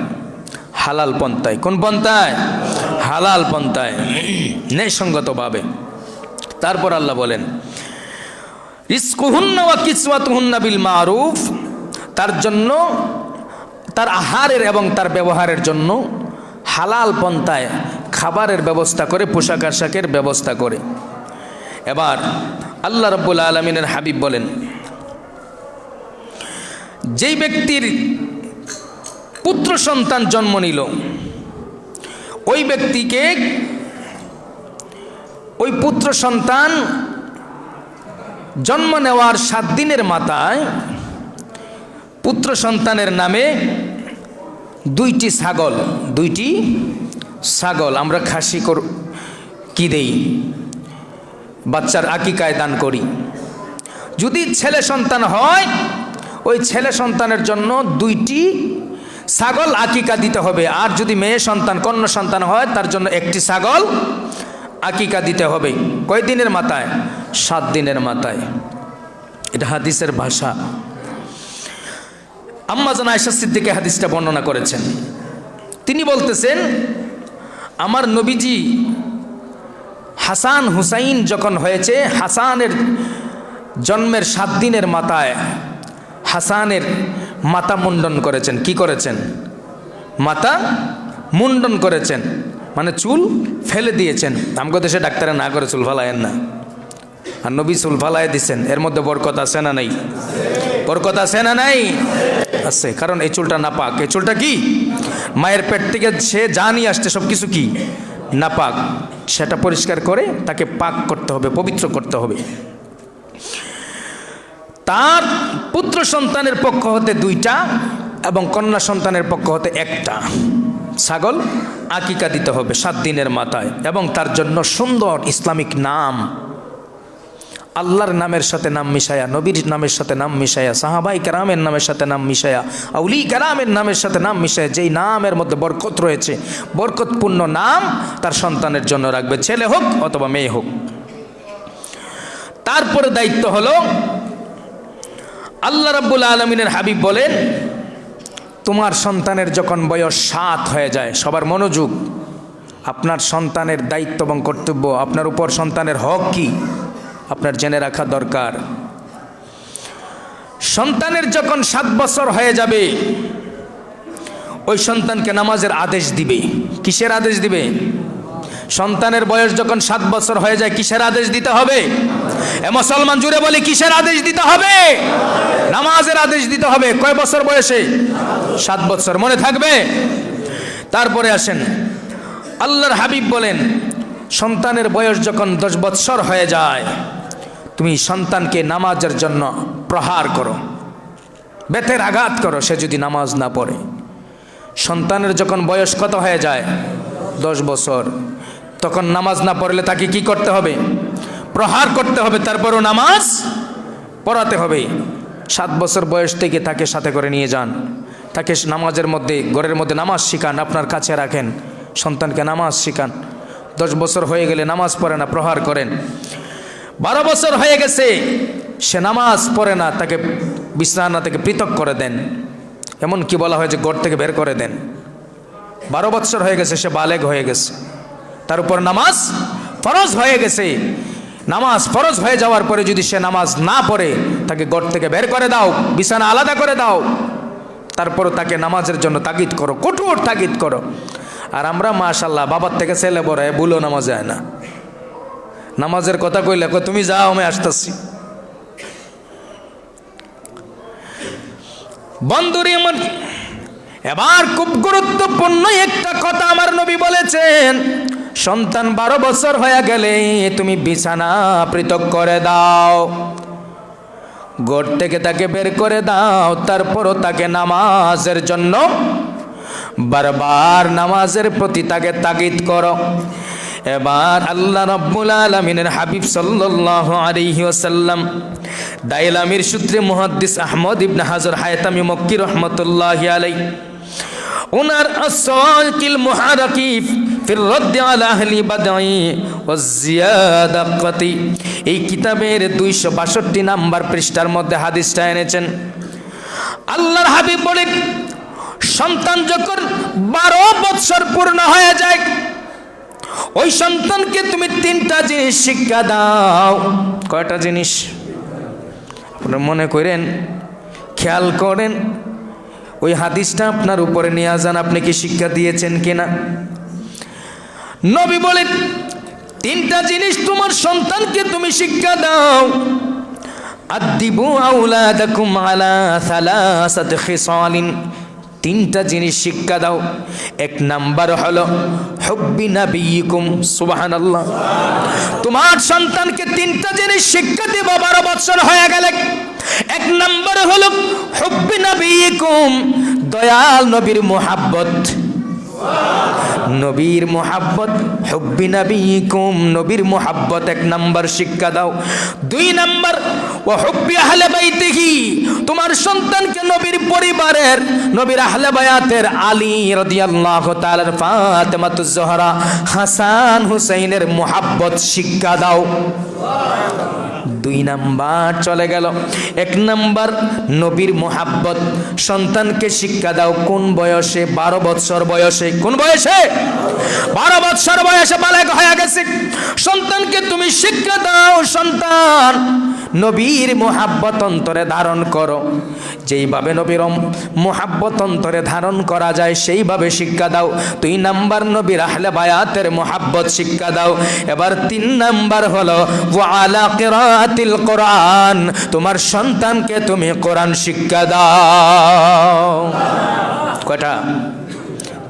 হালাল পন্থায়। কোন পন্থায়? হালাল পন্থায়, ন্যায়সঙ্গতভাবে। তারপর আল্লাহ বলেন, রিজকুহুন্না ওয়া কিসওয়াতুহুন্না বিল মারুফ। তার জন্য, তার আহারের এবং তার ব্যবহারের জন্য হালাল পন্থায় খাবারের ব্যবস্থা করে, পোশাক আশাকের ব্যবস্থা করে। এবার আল্লাহ রাব্বুল আলামিনের হাবিব বলেন, যেই ব্যক্তির পুত্র সন্তান জন্ম নিল, ওই ব্যক্তিকে, ওই পুত্র সন্তান জন্ম নেওয়ার 7 দিনের মাথায় পুত্র সন্তানের নামে 2টি ছাগল, 2টি ছাগল আমরা খাসি কি দেই, বাচ্চার আকিকায় দান করি। যদি ছেলে সন্তান হয়, ওই ছেলে সন্তানের জন্য 2টি ছাগল আকিকা দিতে হবে। আর যদি মেয়ে সন্তান, কন্যা সন্তান হয়, তার জন্য 1টি ছাগল আকিকা দিতে হবে। কয় দিনের মাথায়? 7 দিনের মাথায়। এটা হাদিসের ভাষা। আম্মা জান আয়েশা সিদ্দিকা হাদিসটা বর্ণনা করেছেন। তিনি বলতেছেন, আমার নবীজি হাসান হুসাইন যখন হয়েছে, হাসানের জন্মের 7 দিনের মাথায় হাসানের মাথা মুন্ডন করেছেন। কি করেছেন? মাথা মুন্ডন করেছেন, মানে চুল ফেলে দিয়েছেন। আমগো দেশে ডাক্তারে না করে চুল ফালায়েন না, আর নবী চুল ফালায় দিচ্ছেন। এর মধ্যে বরকত আছে না নাই? বরকত আছে না নাই? আছে, কারণ এই চুলটা নাপাক। এই চুলটা কি? মায়ের পেট থেকে সে যা নিয়ে আসছে সব কিছু কি নাপাক, সেটা পরিষ্কার করে তাকে পাক করতে হবে, পবিত্র করতে হবে। তার পুত্র সন্তানের পক্ষ হতে 2টা এবং কন্যা সন্তানের পক্ষ হতে 1টা ছাগল আকিকা দিতে হবে 7 দিনের মাথায়, এবং তার জন্য সুন্দর ইসলামিক নাম, আল্লাহর নামের সাথে নাম মিশায়া, নবীর নামের সাথে নাম মিশায়া, সাহাবাই কেরামের নামের সাথে নাম মিশায়া, আউলি কেরামের নামের সাথে নাম মিশায়া, যেই নামের মধ্যে বরকত রয়েছে, বরকতপূর্ণ নাম তার সন্তানের জন্য রাখবে, ছেলে হোক অথবা মেয়ে হোক। তারপরে দায়িত্ব হলো, আল্লাহ রাব্বুল আলামিনের হাবিব বলেন, তোমার সন্তানের যখন বয়স 7 হয়ে যায়, সবার মনোযোগ, আপনার সন্তানের দায়িত্ব এবং কর্তব্য, আপনার উপর সন্তানের হক কি আপনার জেনে রাখা দরকার। সন্তানের যখন 7 বছর হয়ে যাবে, ওই সন্তানকে নামাজের আদেশ দিবে। কিসের আদেশ দিবে? সন্তানের বয়স যখন 7 বছর হয়ে যায়, কিসের আদেশ দিতে হবে? এ মুসলমান জুড়ে বলি, কিসের আদেশ দিতে হবে? নামাজের আদেশ দিতে হবে। কয় বছর বয়সে? 7 বছর, মনে থাকবে। তারপরে আসেন, আল্লাহর হাবিব বলেন, সন্তানের বয়স যখন 10 বছর হয়ে যায়, তুমি সন্তানকে নামাজের জন্য প্রহার করো, বেতের আঘাত করো, সে যদি নামাজ না পড়ে। সন্তানের যখন বয়স কত হয়ে যায়? 10 বছর, তখন নামাজ না পড়লে তাকে কি করতে হবে? প্রহার করতে হবে, তারপরও নামাজ পড়াতে হবে। 7 বছর বয়স থেকে তাকে সাথে করে নিয়ে যান, তাকে নামাজের মধ্যে, ঘরের মধ্যে নামাজ শিখান, আপনার কাছে রাখেন, সন্তানকে নামাজ শিখান। 10 বছর হয়ে গেলে নামাজ পড়ে না, প্রহার করেন। 12 বছর হয়ে গেছে, সে নামাজ পড়ে না, তাকে বিছানা থেকে পৃথক করে দেন। এমন কি বলা হয় যে ঘর থেকে বের করে দেন। 12 বছর হয়ে গেছে, সে বালেগ হয়ে গেছে, তার উপর নামাজ ফরজ হয়ে গেছে। নামাজ ফরজ হয়ে যাওয়ার পরে যদি সে নামাজ না পড়ে, তাকে ঘর থেকে বের করে দাও, বিছানা আলাদা করে দাও, তারপরও তাকে নামাজের জন্য তাগিদ করো, কঠোর তাগিদ করো। আর আমরা মাশাআল্লাহ বাবার থেকে ছেলে বড় ভুলেও নামাজ যায় না। নামাজের কথা কইলে তুমি যাও, আমি আসতেছি। বন্ধুরে আমার, এবার খুব গুরুত্বপূর্ণ একটা কথা আমার নবী বলেছেন, সন্তান 12 বছর হয়ে গেলে তুমি বিছানা পৃথক করে দাও, ঘর থেকে তাকে বের করে দাও, তারপরও তাকে নামাজের জন্য বারবার নামাজের প্রতি তাকে তাগিদ করো। এবার আল্লাহ রাব্বুল আলামিনের হাবিব সাল্লাল্লাহু আলাইহি ওয়াসাল্লাম দাইলামির সূত্রে মুহাদ্দিস আহমদ ইবনে হাজর হায়তামি মক্কি রাহমাতুল্লাহি আলাইহি ওনার আসসাকিল মুহারাকিফ ফির রাদ্দ আলা আহলি বাদঈ ওয়াজ জিয়াদাতি, এই কিতাবের 262 নাম্বার পৃষ্ঠার মধ্যে হাদিসটা এনেছেন। আল্লাহর হাবিব বলেন, সন্তান যখন 12 বছর পূর্ণ হয়ে যায়, ওই সন্তানকে তুমি 3টা জিনিস শিক্ষা দাও। কয়টা জিনিস? আপনারা মনে করেন, খেয়াল করেন, ওই হাদিসটা আপনার উপরে নিয়ে যান, আপনি কি শিক্ষা দিয়েছেন কিনা। নবী বলেন, 3টা জিনিস তোমার সন্তানকে তুমি শিক্ষা দাও। আদিবু আওলাদাকুম আলা সালাসাতি খিসালিন, 3টা জিনিস শিক্ষা দাও। 1 নাম্বার হলো হুব্বি নবিয়িকুম, সুবহানাল্লাহ। তোমার সন্তানকে 3টা জিনিস শিক্ষা দেব 12 বছর হয়ে গেলে। 1 নাম্বার হলো হুব্বি নবিয়িকুম, দয়াল নবীর মুহাব্বত, নবীর মুহাব্বত, হুব্বি নবিয়িকুম, নবীর মুহাব্বত 1 নাম্বার শিক্ষা দাও। 2 নাম্বার ওয়া হুব্বি আহলে বাইতিহি, তোমার সন্তানকে নবীর পরিবারের, নবীর আহলে বায়াতের আলী রাদিয়াল্লাহু তাআলার, ফাতেমাতুজ জোহরা, হাসান হুসাইনের মুহাব্বত শিক্ষা দাও। 2 নাম্বার চলে গেল। 1 নাম্বার নবীর মুহাব্বত, সন্তানকে শিক্ষা দাও কোন বয়সে? 12 বছর বয়সে। কোন বয়সে? 12 বছর বয়সে বালেগ হয়ে গেছে, সন্তানকে তুমি শিক্ষা দাও, সন্তান নবীর মোহাব্বত অন্তরে ধারণ করো। যেইভাবে নবীর মোহাব্বত অন্তরে ধারণ করা যায় সেইভাবে শিক্ষা দাও। 2 নাম্বার নবীর আহলে বায়াতের মোহাব্বত শিক্ষা দাও। এবার 3 নাম্বার হলো ওয়া আলা কিরাআতিল কোরআন, তোমার সন্তানকে তুমি কোরআন শিক্ষা দাও। কয়টা?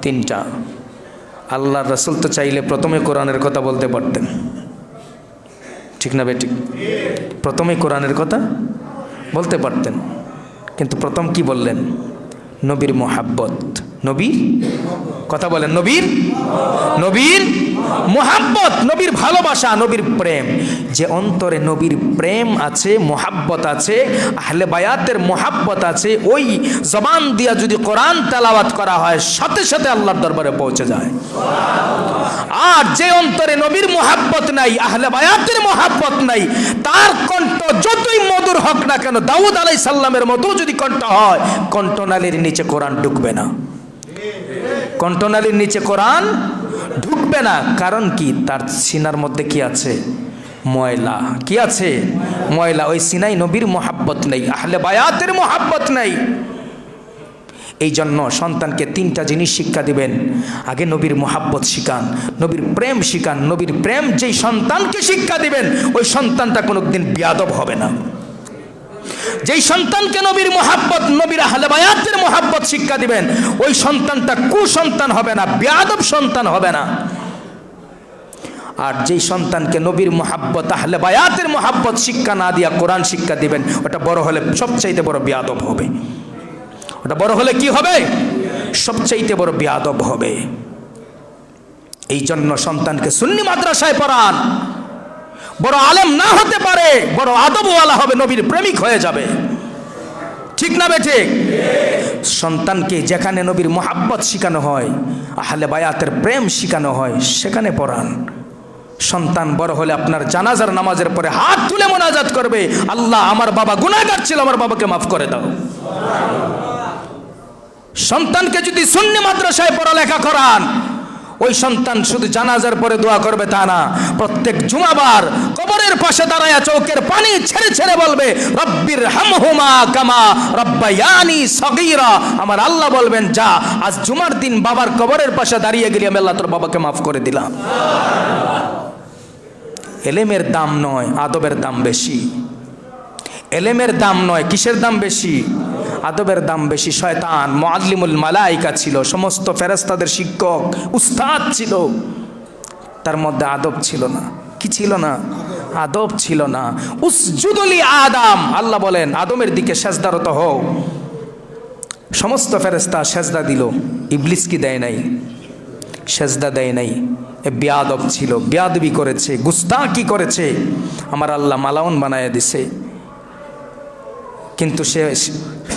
3টা। আল্লাহর রাসূল তো চাইলে প্রথমে কোরআনের কথা বলতে পারতেন, ঠিক না বেঠিক? প্রথমে কোরআনের কথা বলতে পারতেন, কিন্তু প্রথম কি বললেন? নবীর মোহাব্বত। নবীর কথা বলেন, নবীর মোহাব্বত, নবীর ভালোবাসা, নবীর প্রেম। যে অন্তরে নবীর প্রেম আছে, মোহাব্বত আছে, আহলে বায়াতের মোহাব্বত আছে, ওই জবান দিয়া যদি কোরআন তেলাওয়াত করা হয় সাথে সাথে আল্লাহর দরবারে পৌঁছে যায়। আর যে অন্তরে নবীর মোহাব্বত নাই, আহলে বায়াতের মোহাব্বত নাই, তার কণ্ঠ যতই মধুর হোক না কেন, দাউদ আলাইহিস সালামের মতো যদি কণ্ঠ হয়, কণ্ঠনালীর নিচে কোরআন ঢুকবে না। কণ্ঠনালীর নিচে কোরআন ঢুকবে না। কারণ কি? তার সিনার মধ্যে কি আছে? ময়লা। কি আছে? ময়লা। ওই সিনাই নবীর মোহাব্বত নেই, আহলে বায়াতের মোহাব্বত নেই। এই জন্য সন্তানকে 3টা জিনিস শিক্ষা দিবেন। আগে নবীর মোহাব্বত শিখান, নবীর প্রেম শিখান। নবীর প্রেম যেই সন্তানকে শিক্ষা দিবেন, ওই সন্তানটা কোনোদিন বিয়াদব হবে না। যেই সন্তানকে নবীর মোহাব্বত, নবীর আহলে বায়াতের মোহাব্বত শিক্ষা দিবেন, ওই সন্তানটা কুসন্তান হবে না, বিয়াদব সন্তান হবে না। আর যেই সন্তানকে নবীর মোহাব্বত, আহলে বায়াতের মোহাব্বত শিক্ষা না দিয়া কোরআন শিক্ষা দিবেন, ওটা বড় হলে সবচাইতে বড় বিয়াদব হবে। ওটা বড় হলে কি হবে? সবচাইতে বড় বিয়াদব হবে। এই জন্য সন্তানকে সুন্নি মাদ্রাসায় পড়ান। বড় আলেম না হতে পারে, বড় আদবওয়ালা হবে, নবীর প্রেমিক হয়ে যাবে, ঠিক না বেঠে? সন্তানকে যেখানে নবীর মোহাব্বত শিখানো হয়, আহলে বায়াতের প্রেম শিখানো হয়, সেখানে পড়ান। সন্তান বড় হলে আপনার জানাজার নামাজের পরে হাত তুলে মোনাজাত করবে, আল্লাহ আমার বাবা গুনাহগার ছিল, আমার বাবাকে মাফ করে দাও। সন্তানকে যদি সুন্নি মাদ্রাসায় পড়ালেখা করান, ওই সন্তান শুধু জানাজার পরে দোয়া করবে তা না, প্রত্যেক জুমাবার কবরের পাশে দাঁড়ায়া চোখের পানি ছেড়ে ছেড়ে বলবে রব্বির হামহুমা কামা রব্বায়ানি সগীরা। আমার আল্লাহ বলবেন, যা আজ জুমার দিন বাবার কবরের পাশে দাঁড়িয়ে গেলি, আমি আল্লাহ তোর বাবাকে মাফ করে দিলাম। এলেমের দাম নয়, আদবের দাম বেশি। এলেমের দাম নয়, কিসের দাম বেশি? আদবের দাম বেশি। শয়তান মুআল্লিমুল মালাইকা ছিল, সমস্ত ফেরেশতাদের শিক্ষক, উস্তাদ ছিল, তার মধ্যে আদব ছিল না। কি ছিল না? আদব ছিল না। উসজুদুলি আদম, আল্লাহ বলেন আদমের দিকে সেজদারত হও। সমস্ত ফেরেশতা সেজদা দিল, ইবলিস কি দেয় নাই? সেজদা দেয় নাই। এ বেয়াদব ছিল, বেয়াদবি করেছে, গুস্তাখি করেছে, আমার আল্লাহ মালাউন বানায় দিছে। কিন্তু সে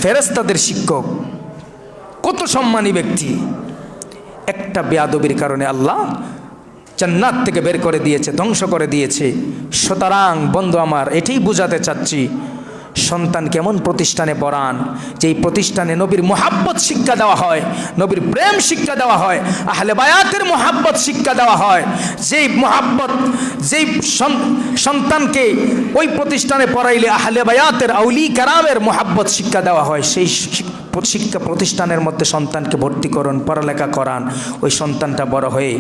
ফেরেশতাদের শিক্ষক, কত সম্মানী ব্যক্তি, একটা বেয়াদবির কারণে আল্লাহ জান্নাত থেকে বের করে দিয়েছে, ধ্বংস করে দিয়েছে। সুতরাং বন্ধু আমার, এটাই বোঝাতে চাচ্ছি, সন্তান কেমন প্রতিষ্ঠানে পড়ান, যেই প্রতিষ্ঠানে নবীর মোহাব্বত শিক্ষা দেওয়া হয়, নবীর প্রেম শিক্ষা দেওয়া হয়, আহলে বায়াতের মোহাব্বত শিক্ষা দেওয়া হয়, যেই মোহাব্বত, যেই সন্তানকে ওই প্রতিষ্ঠানে পড়াইলে আহলে বায়াতের আউলি কারামের মোহাব্বত শিক্ষা দেওয়া হয়, সেই শিক্ষা প্রতিষ্ঠানের মধ্যে সন্তানকে ভর্তি করুন, পড়ালেখা করান। ওই সন্তানটা বড় হয়ে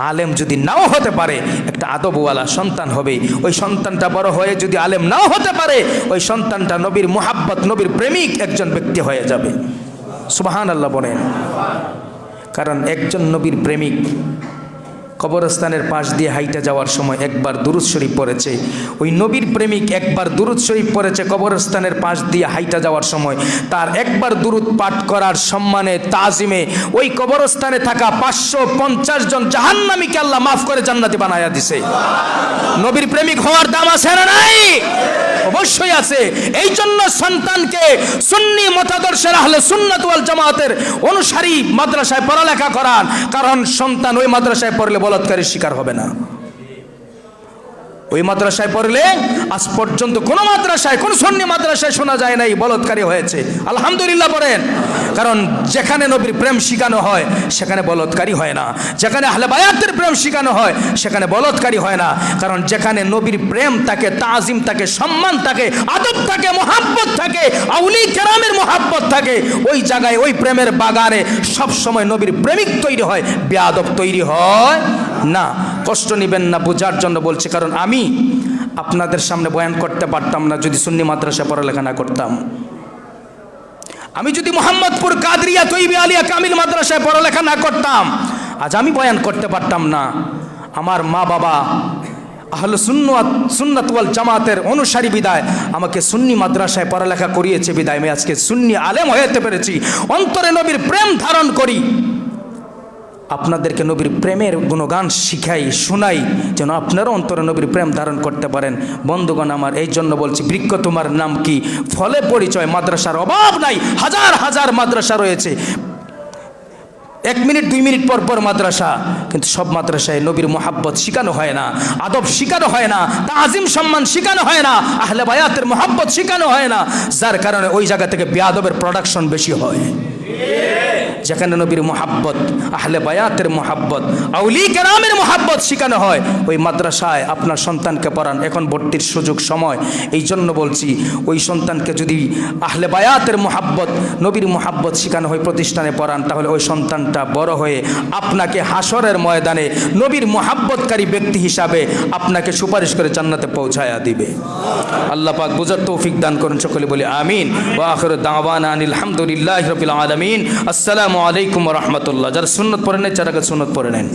আলেম যদি নাও হতে পারে, একটা আদবওয়ালা সন্তান হবে। ওই সন্তানটা বড় হয়ে যদি আলেম নাও হতে পারে, ওই সন্তানটা নবীর মোহাব্বত, নবীর প্রেমিক একজন ব্যক্তি হয়ে যাবে। সুবহানাল্লাহ বলেন। কারণ একজন নবীর প্রেমিক কবরস্থানের পাশ দিয়ে হাইটা যাওয়ার সময় একবার দুরূদ শরীফ পড়েছে। ওই নবীর প্রেমিক একবার দুরূদ শরীফ পড়েছে কবরস্থানের পাশ দিয়ে হাইটা যাওয়ার সময়, তার একবার দুরূদ পাঠ করার সম্মানে, তাজিমে ওই কবরস্থানে থাকা 550 জন জাহান্নামীকে আল্লাহ মাফ করে জান্নাতি বানায়া দিছে। নবীর প্রেমিক হওয়ার দাম আছে না নাই? অবশ্যই আছে। এই জন্য সন্তানকে সুন্নি মতাদর্শের আহলে সুন্নাত ওয়াল জামাতের অনুসারী মাদ্রাসায় পড়ালেখা করান। কারণ সন্তান ওই মাদ্রাসায় পড়লে বলাৎকারের শিকার হবে না, ওই মাদ্রাসায় পড়লে আজ পর্যন্ত কোনো মাদ্রাসায়, কোনো সুন্নি মাদ্রাসায় শোনা যায় নাই বলৎকারী হয়েছে। আলহামদুলিল্লাহ পড়েন। কারণ যেখানে নবীর প্রেম শিখানো হয় সেখানে বলৎকারী হয় না, যেখানে আহলে বায়াতের প্রেম শিখানো হয় সেখানে বলৎকারী হয় না। কারণ যেখানে নবীর প্রেম থাকে, তাজিম থাকে, সম্মান থাকে, আদব থাকে, মোহাব্বত থাকে, আউলি কেরামের মোহাব্বত থাকে, ওই জায়গায় ওই প্রেমের বাগানে সব সময় নবীর প্রেমিক তৈরি হয়, বেয়াদব তৈরি হয় না। কষ্ট নেবেন না, বোঝার জন্য বলছি। কারণ আমি আপনাদের সামনে বয়ান করতে পারতাম না যদি সুন্নি মাদ্রাসা পড়ালেখা না করতাম। আমি যদি মোহাম্মদপুর কাদরিয়া তৈবি আলিয়া কামিল মাদ্রাসায় পড়ালেখা না করতাম, আজ আমি বয়ান করতে পারতাম না। আমার মা বাবা আহলে সুন্নাত ওয়াল জামাতের অনুসারী বিদায় আমাকে সুন্নি মাদ্রাসায় পড়ালেখা করিয়েছে বিদায় আমি আজকে সুন্নি আলেম হতে পেরেছি। অন্তরে নবীর প্রেম ধারণ করি, আপনাদেরকে নবীর প্রেমের গুণগান শিখাই, শোনাই, যেন আপনারা অন্তরে নবীর প্রেম ধারণ করতে পারেন। বন্ধুগণ আমার, এই জন্য বলছি, বৃক্ষ তোমার নাম কি, ফলে পরিচয়। মাদ্রাসার অভাব নাই, হাজার হাজার মাদ্রাসা রয়েছে, 1 মিনিট 2 মিনিট পর পর মাদ্রাসা, কিন্তু সব মাদ্রাসায় নবীর মোহাব্বত শিখানো হয় না, আদব শিখানো হয় না, তাজিম সম্মান শিখানো হয় না, আহলে বায়াতের মোহাব্বত শিখানো হয় না, যার কারণে ওই জায়গা থেকে বেয়াদবের প্রোডাকশন বেশি হয়। যেখানে নবীর মোহাব্বত, আহলে বায়াতের মোহাব্বত, আউলি কেরামের মোহাব্বত শিখানো হয়, ওই মাদ্রাসায় আপনার সন্তানকে পড়ান। এখন ভর্তির সুযোগ সময়, এই জন্য বলছি, ওই সন্তানকে যদি আহলে বায়াতের মোহাব্বত, নবীর মোহাব্বত শিখানো হয়, প্রতিষ্ঠানে পড়ান, তাহলে ওই সন্তানটা বড় হয়ে আপনাকে হাসরের ময়দানে নবীর মোহাব্বতকারী ব্যক্তি হিসাবে আপনাকে সুপারিশ করে জান্নাতে পৌঁছায়া দিবে। আল্লাহ পাক বুঝার তৌফিক দান করুন। সকলে বলি আমিন। ওয়া আখিরু দাওয়ানা আনিল হামদুলিল্লাহি রাব্বিল আলামিন। আসসালামু আলাইকুম ওয়া রাহমাতুল্লাহ। যারা সুন্নাত পড়েন, যারা সুন্নাত পড়ে নেন।